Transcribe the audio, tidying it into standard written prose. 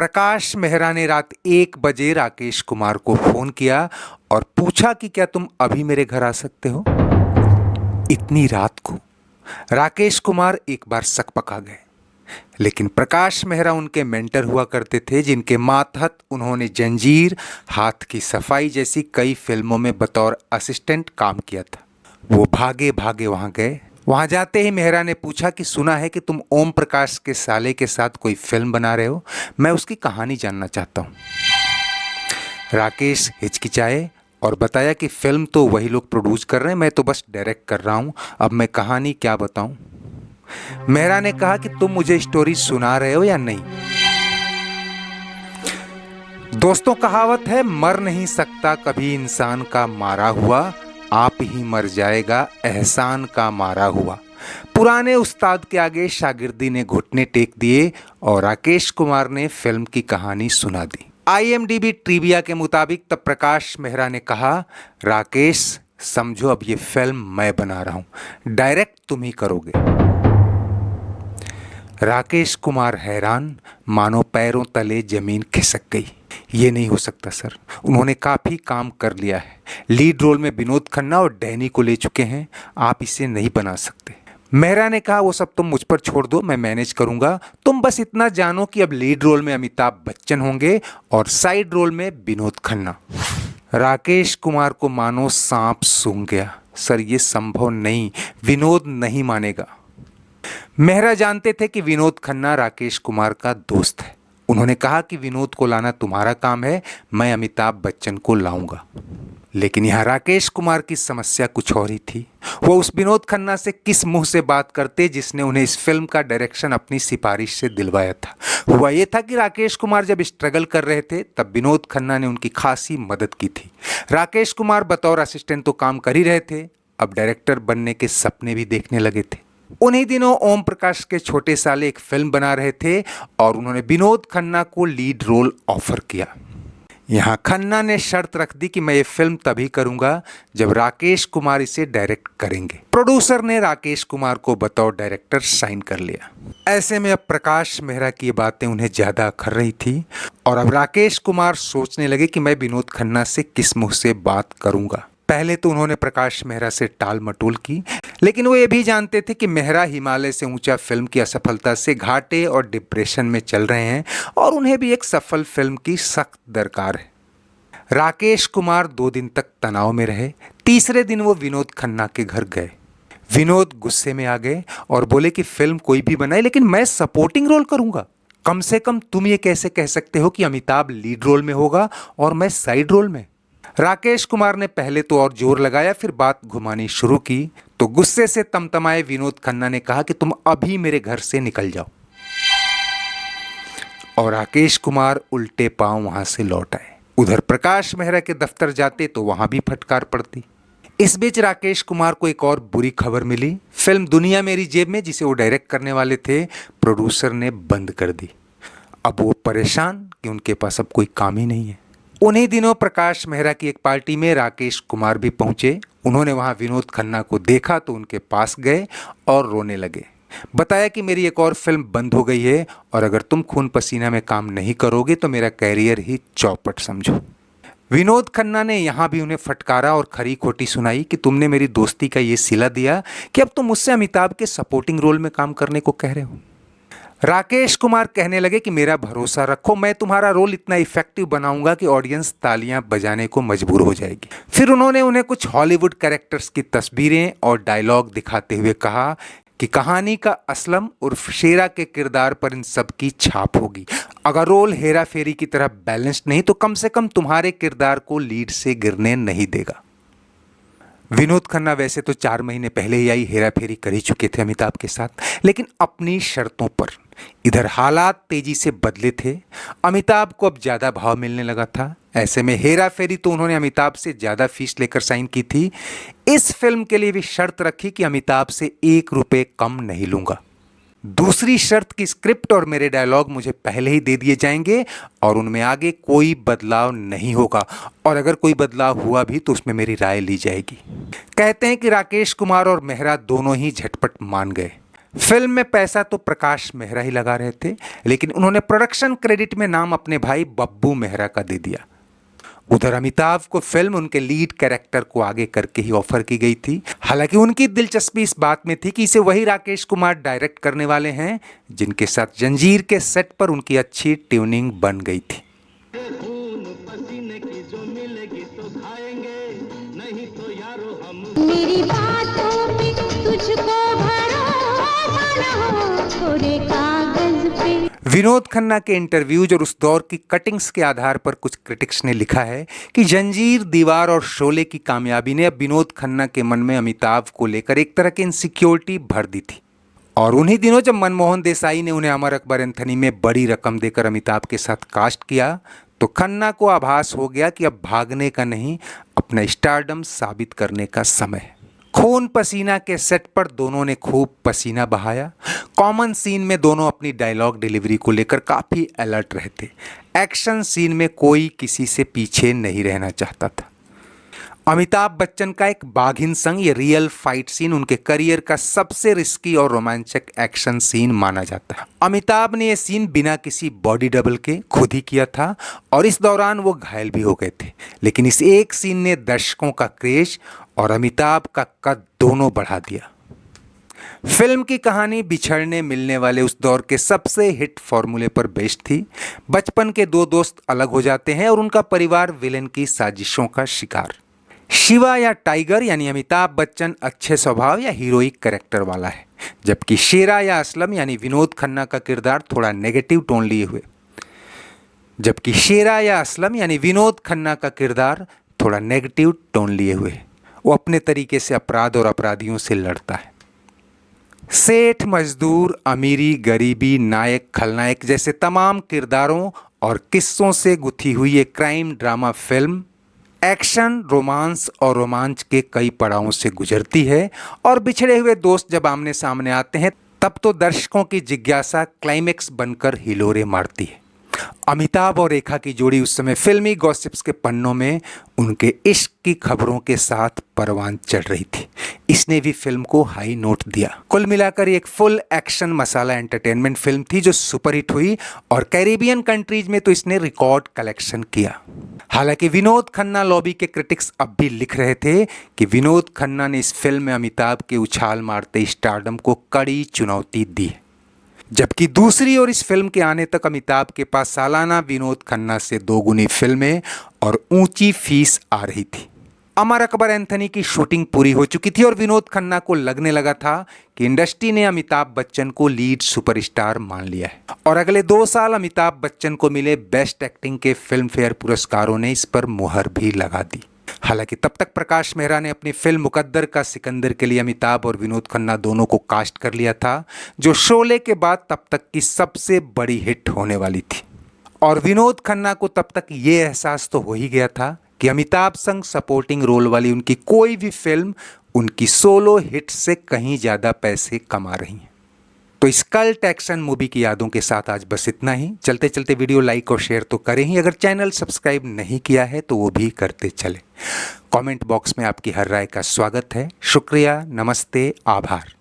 प्रकाश मेहरा ने रात 1 बजे राकेश कुमार को फोन किया और पूछा कि क्या तुम अभी मेरे घर आ सकते हो। इतनी रात को राकेश कुमार एक बार सकपका गए, लेकिन प्रकाश मेहरा उनके मेंटर हुआ करते थे, जिनके मातहत उन्होंने जंजीर, हाथ की सफाई जैसी कई फिल्मों में बतौर असिस्टेंट काम किया था। वो भागे भागे वहां गए। वहां जाते ही मेहरा ने पूछा कि सुना है कि तुम ओम प्रकाश के साले के साथ कोई फिल्म बना रहे हो, मैं उसकी कहानी जानना चाहता हूं। राकेश हिचकिचाए और बताया कि फिल्म तो वही लोग प्रोड्यूस कर रहे हैं, मैं तो बस डायरेक्ट कर रहा हूं, अब मैं कहानी क्या बताऊं। मेहरा ने कहा कि तुम मुझे स्टोरी सुना रहे हो या नहीं। दोस्तों, कहावत है, मर नहीं सकता कभी इंसान का मारा हुआ, आप ही मर जाएगा एहसान का मारा हुआ। पुराने उस्ताद के आगे शागिर्दी ने घुटने टेक दिए और राकेश कुमार ने फिल्म की कहानी सुना दी। IMDb ट्रिविया के मुताबिक तब प्रकाश मेहरा ने कहा, राकेश समझो अब ये फिल्म मैं बना रहा हूं, डायरेक्ट तुम ही करोगे। राकेश कुमार हैरान, मानो पैरों तले जमीन खिसक गई। ये नहीं हो सकता सर, उन्होंने काफ़ी काम कर लिया है, लीड रोल में विनोद खन्ना और डैनी को ले चुके हैं, आप इसे नहीं बना सकते। मेहरा ने कहा, वो सब तुम मुझ पर छोड़ दो, मैं मैनेज करूंगा, तुम बस इतना जानो कि अब लीड रोल में अमिताभ बच्चन होंगे और साइड रोल में विनोद खन्ना। राकेश कुमार को मानो सांप सूंघ गया। सर ये संभव नहीं, विनोद नहीं मानेगा। मेहरा जानते थे कि विनोद खन्ना राकेश कुमार का दोस्त है। उन्होंने कहा कि विनोद को लाना तुम्हारा काम है, मैं अमिताभ बच्चन को लाऊंगा। लेकिन यहाँ राकेश कुमार की समस्या कुछ और ही थी। वो उस विनोद खन्ना से किस मुंह से बात करते जिसने उन्हें इस फिल्म का डायरेक्शन अपनी सिफारिश से दिलवाया था। हुआ ये था कि राकेश कुमार जब स्ट्रगल कर रहे थे तब विनोद खन्ना ने उनकी खासी मदद की थी। राकेश कुमार बतौर असिस्टेंट तो काम कर ही रहे थे, अब डायरेक्टर बनने के सपने भी देखने लगे थे। उन्हीं दिनों ओम प्रकाश के छोटे साले एक फिल्म बना रहे थे और उन्होंने विनोद खन्ना को लीड रोल ऑफर किया। यहाँ खन्ना ने शर्त रख दी कि मैं ये फिल्म तभी करूंगा जब राकेश कुमार इसे डायरेक्ट करेंगे। प्रोड्यूसर ने राकेश कुमार को बतौर डायरेक्टर साइन कर लिया। ऐसे में अब प्रकाश मेहरा की बातें उन्हें ज्यादा अखर रही थी और अब राकेश कुमार सोचने लगे कि मैं विनोद खन्ना से किस मुंह से बात करूंगा। पहले तो उन्होंने प्रकाश मेहरा से टाल मटोल की, लेकिन वो ये भी जानते थे कि मेहरा हिमालय से ऊंचा फिल्म की असफलता से घाटे और डिप्रेशन में चल रहे हैं और उन्हें भी एक सफल फिल्म की सख्त दरकार है। राकेश कुमार 2 दिन तक तनाव में रहे। तीसरे दिन वो विनोद खन्ना के घर गए। विनोद गुस्से में आ गए और बोले कि फिल्म कोई भी बनाए, लेकिन मैं सपोर्टिंग रोल करूंगा। कम से कम तुम ये कैसे कह सकते हो कि अमिताभ लीड रोल में होगा और मैं साइड रोल में। राकेश कुमार ने पहले तो और जोर लगाया, फिर बात घुमानी शुरू की तो गुस्से से तमतमाए विनोद खन्ना ने कहा कि तुम अभी मेरे घर से निकल जाओ। और राकेश कुमार उल्टे पांव वहां से लौट आए। उधर प्रकाश मेहरा के दफ्तर जाते तो वहां भी फटकार पड़ती। इस बीच राकेश कुमार को एक और बुरी खबर मिली। फिल्म दुनिया मेरी जेब में, जिसे वो डायरेक्ट करने वाले थे, प्रोड्यूसर ने बंद कर दी। अब वो परेशान कि उनके पास अब कोई काम ही नहीं है। उन्हीं दिनों प्रकाश मेहरा की एक पार्टी में राकेश कुमार भी पहुंचे। उन्होंने वहां विनोद खन्ना को देखा तो उनके पास गए और रोने लगे। बताया कि मेरी एक और फिल्म बंद हो गई है और अगर तुम खून पसीना में काम नहीं करोगे तो मेरा कैरियर ही चौपट समझो। विनोद खन्ना ने यहाँ भी उन्हें फटकारा और खरी खोटी सुनाई कि तुमने मेरी दोस्ती का ये सिला दिया कि अब तुम मुझसे अमिताभ के सपोर्टिंग रोल में काम करने को कह रहे हो। राकेश कुमार कहने लगे कि मेरा भरोसा रखो, मैं तुम्हारा रोल इतना इफेक्टिव बनाऊंगा कि ऑडियंस तालियां बजाने को मजबूर हो जाएगी। फिर उन्होंने उन्हें कुछ हॉलीवुड कैरेक्टर्स की तस्वीरें और डायलॉग दिखाते हुए कहा कि कहानी का असलम उर्फ शेरा के किरदार पर इन सब की छाप होगी। अगर रोल हेरा फेरी की तरह बैलेंस्ड नहीं तो कम से कम तुम्हारे किरदार को लीड से गिरने नहीं देगा। विनोद खन्ना वैसे तो 4 महीने पहले ही आई हेरा फेरी कर ही चुके थे अमिताभ के साथ, लेकिन अपनी शर्तों पर। इधर हालात तेजी से बदले थे। अमिताभ को अब ज्यादा भाव मिलने लगा था। ऐसे में हेरा फेरी तो उन्होंने अमिताभ से ज्यादा फीस लेकर साइन की थी। इस फिल्म के लिए भी शर्त रखी कि अमिताभ से 1 रुपए कम नहीं लूंगा। दूसरी शर्त की स्क्रिप्ट और मेरे डायलॉग मुझे पहले ही दे दिए जाएंगे और उनमें आगे कोई बदलाव नहीं होगा, और अगर कोई बदलाव हुआ भी तो उसमें मेरी राय ली जाएगी। कहते हैं कि राकेश कुमार और मेहरा दोनों ही झटपट मान गए। फिल्म में पैसा तो प्रकाश मेहरा ही लगा रहे थे, लेकिन उन्होंने प्रोडक्शन क्रेडिट में नाम अपने भाई बब्बू मेहरा का दे दिया। उधर अमिताभ को फिल्म उनके लीड कैरेक्टर को आगे करके ही ऑफर की गई थी। हालांकि उनकी दिलचस्पी इस बात में थी कि इसे वही राकेश कुमार डायरेक्ट करने वाले हैं जिनके साथ जंजीर के सेट पर उनकी अच्छी ट्यूनिंग बन गई थी। मेरी बातों में तुझको भरोसा न हो, थोड़े कागज पे। विनोद खन्ना के इंटरव्यूज और उस दौर की कटिंग्स के आधार पर कुछ क्रिटिक्स ने लिखा है कि जंजीर, दीवार और शोले की कामयाबी ने अब विनोद खन्ना के मन में अमिताभ को लेकर एक तरह की इनसिक्योरिटी भर दी थी। और उन्हीं दिनों जब मनमोहन देसाई ने उन्हें अमर अकबर एंथनी में बड़ी रकम देकर अमिताभ के साथ कास्ट किया, तो खन्ना को आभास हो गया कि अब भागने का नहीं, अपना स्टारडम साबित करने का समय है। खून पसीना के सेट पर दोनों ने खूब पसीना बहाया। कॉमन सीन में दोनों अपनी डायलॉग डिलीवरी को लेकर काफ़ी अलर्ट रहे थे। एक्शन सीन में कोई किसी से पीछे नहीं रहना चाहता था। अमिताभ बच्चन का एक बाघिन संग ये रियल फाइट सीन उनके करियर का सबसे रिस्की और रोमांचक एक्शन सीन माना जाता है। अमिताभ ने यह सीन बिना किसी बॉडी डबल के खुद ही किया था और इस दौरान वो घायल भी हो गए थे, लेकिन इस एक सीन ने दर्शकों का क्रेज और अमिताभ का कद दोनों बढ़ा दिया। फिल्म की कहानी बिछड़ने मिलने वाले उस दौर के सबसे हिट फॉर्मूले पर बेस्ड थी। बचपन के दो दोस्त अलग हो जाते हैं और उनका परिवार विलेन की साजिशों का शिकार। शिवा या टाइगर यानी अमिताभ बच्चन अच्छे स्वभाव या हीरोइक कैरेक्टर वाला है, जबकि शेरा या असलम यानी विनोद खन्ना का किरदार थोड़ा नेगेटिव टोन लिए हुए। वो अपने तरीके से अपराध और अपराधियों से लड़ता है। सेठ, मजदूर, अमीरी, गरीबी, नायक, खलनायक जैसे तमाम किरदारों और किस्सों से गुथी हुई एक crime drama film action, romance और रोमांच के कई पड़ावों से गुजरती है और बिछड़े हुए दोस्त जब आमने सामने आते हैं तब तो दर्शकों की जिज्ञासा क्लाइमेक्स बनकर हिलोरे मारती है। अमिताभ और रेखा की जोड़ी उस समय फिल्मी गॉसिप्स के पन्नों में उनके इश्क की खबरों के साथ परवान चढ़ रही थी। इसने भी फिल्म को हाई नोट दिया। कुल मिलाकर एक फुल एक्शन मसाला एंटरटेनमेंट फिल्म थी जो सुपरहिट हुई और कैरेबियन कंट्रीज में तो इसने रिकॉर्ड कलेक्शन किया। हालांकि विनोद खन्ना लॉबी के क्रिटिक्स अब भी लिख रहे थे कि विनोद खन्ना ने इस फिल्म में अमिताभ के उछाल मारते स्टारडम को कड़ी चुनौती दी, जबकि दूसरी ओर इस फिल्म के आने तक अमिताभ के पास सालाना विनोद खन्ना से 2 गुनी फिल्में और ऊंची फीस आ रही थी। अमर अकबर एंथनी की शूटिंग पूरी हो चुकी थी और विनोद खन्ना को लगने लगा था कि इंडस्ट्री ने अमिताभ बच्चन को लीड सुपरस्टार मान लिया है और अगले 2 साल अमिताभ बच्चन को मिले बेस्ट एक्टिंग के फिल्म फेयर पुरस्कारों ने इस पर मुहर भी लगा दी। हालांकि तब तक प्रकाश मेहरा ने अपनी फिल्म मुकद्दर का सिकंदर के लिए अमिताभ और विनोद खन्ना दोनों को कास्ट कर लिया था, जो शोले के बाद तब तक की सबसे बड़ी हिट होने वाली थी। और विनोद खन्ना को तब तक ये एहसास तो हो ही गया था कि अमिताभ संग सपोर्टिंग रोल वाली उनकी कोई भी फिल्म उनकी सोलो हिट से कहीं ज़्यादा पैसे कमा रही है। तो इस कल्ट एक्शन मूवी की यादों के साथ आज बस इतना ही। चलते चलते वीडियो लाइक और शेयर तो करें ही, अगर चैनल सब्सक्राइब नहीं किया है तो वो भी करते चले। कमेंट बॉक्स में आपकी हर राय का स्वागत है। शुक्रिया, नमस्ते, आभार।